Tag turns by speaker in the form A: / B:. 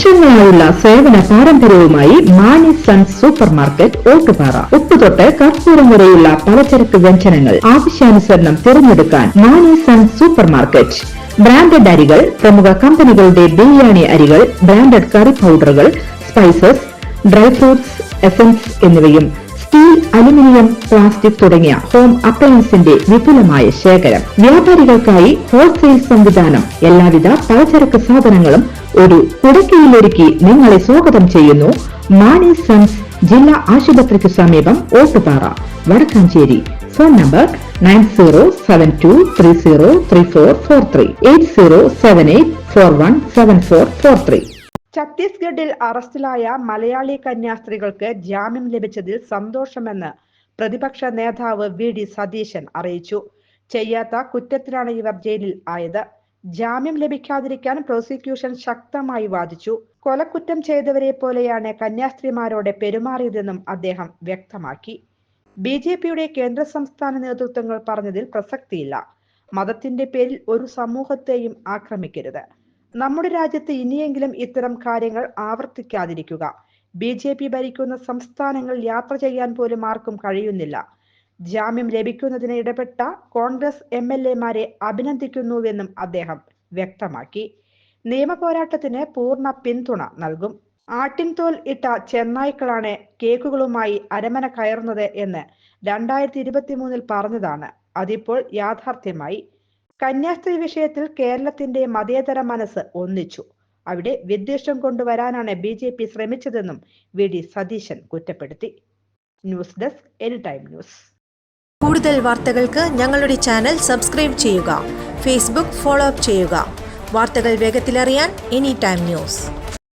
A: വർഷങ്ങളായുള്ള സേവന പാരമ്പര്യവുമായി Mani sons supermarket Ottupara. ഉപ്പുതൊട്ട് കർപ്പൂരം വരെയുള്ള പലചരക്ക് വ്യഞ്ജനങ്ങൾ ആവശ്യാനുസരണം തിരഞ്ഞെടുക്കാൻ Mani sons supermarket. Branded അരികൾ, പ്രമുഖ കമ്പനികളുടെ ബിരിയാണി അരികൾ, ബ്രാൻഡഡ് കറി പൗഡറുകൾ, സ്പൈസസ്, ഡ്രൈ ഫ്രൂട്ട്സ്, എസൻസ് എന്നിവയും സ്റ്റീൽ, അലുമിനിയം, പ്ലാസ്റ്റിക് തുടങ്ങിയ ഹോം അപ്ലയൻസിന്റെ വിപുലമായ ശേഖരം. വ്യാപാരികൾക്കായി ഹോൾസെയിൽ സംവിധാനം. എല്ലാവിധ പലചരക്ക് സാധനങ്ങളും ഒരു കുടക്കീഴിലൊരുക്കി നിങ്ങളെ സ്വാഗതം ചെയ്യുന്നു. മാണി സൺസ് ജില്ലാ ആശുപത്രിക്ക് സമീപം ഓട്ടുപാറ, വടക്കാഞ്ചേരി. Phone number 9072303443 8078417443.
B: ഛത്തീസ്ഗഡിൽ അറസ്റ്റിലായ മലയാളി കന്യാസ്ത്രീകൾക്ക് ജാമ്യം ലഭിച്ചതിൽ സന്തോഷമെന്ന് പ്രതിപക്ഷ നേതാവ് വി.ഡി. സതീശൻ അറിയിച്ചു. ചെയ്യാത്ത കുറ്റത്തിനാണ് ഇവർ ജയിലിൽ ആയത്. ജാമ്യം ലഭിക്കാതിരിക്കാൻ പ്രോസിക്യൂഷൻ ശക്തമായി വാദിച്ചു. കൊലക്കുറ്റം ചെയ്തവരെ പോലെയാണ് കന്യാസ്ത്രീമാരോട് പെരുമാറിയതെന്നും അദ്ദേഹം വ്യക്തമാക്കി. ബി.ജെ.പിയുടെ കേന്ദ്ര സംസ്ഥാന നേതൃത്വങ്ങൾ പറഞ്ഞതിൽ പ്രസക്തിയില്ല. മതത്തിന്റെ പേരിൽ ഒരു സമൂഹത്തെയും ആക്രമിക്കരുത്. നമ്മുടെ രാജ്യത്ത് ഇനിയെങ്കിലും ഇത്തരം കാര്യങ്ങൾ ആവർത്തിക്കാതിരിക്കുക. ബി.ജെ.പി ഭരിക്കുന്ന സംസ്ഥാനങ്ങളിൽ യാത്ര ചെയ്യാൻ പോലും ആർക്കും കഴിയുന്നില്ല. ജാമ്യം ലഭിക്കുന്നതിന് ഇടപെട്ട കോൺഗ്രസ് MLA-മാരെ അഭിനന്ദിക്കുന്നുവെന്നും അദ്ദേഹം വ്യക്തമാക്കി. നിയമ പോരാട്ടത്തിന് പൂർണ്ണ പിന്തുണ നൽകും. ആട്ടിൻതോൽ ഇട്ട ചെന്നായ്ക്കളാണ് കേക്കുകളുമായി അരമന കയറുന്നത് എന്ന് 2023 പറഞ്ഞതാണ്. അതിപ്പോൾ യാഥാർത്ഥ്യമായി. കന്യാസ്ത്രീ വിഷയത്തിൽ കേരളത്തിന്റെ മതേതര മനസ്സ് ഒന്നിച്ചു. അവിടെ വിദ്വേഷം കൊണ്ടുവരാനാണ് ബി.ജെ.പി ശ്രമിച്ചതെന്നും വി.ഡി. സതീശൻ കുറ്റപ്പെടുത്തി. News desk anytime news.
C: കൂടുതൽ വാർത്തകൾക്ക് ഞങ്ങളുടെ ചാനൽ സബ്സ്ക്രൈബ് ചെയ്യുക. ഫേസ്ബുക്ക് ഫോളോ അപ്പ് ചെയ്യുക. വാർത്തകൾ വേഗത്തിലറിയാൻ എനിടൈം ന്യൂസ്.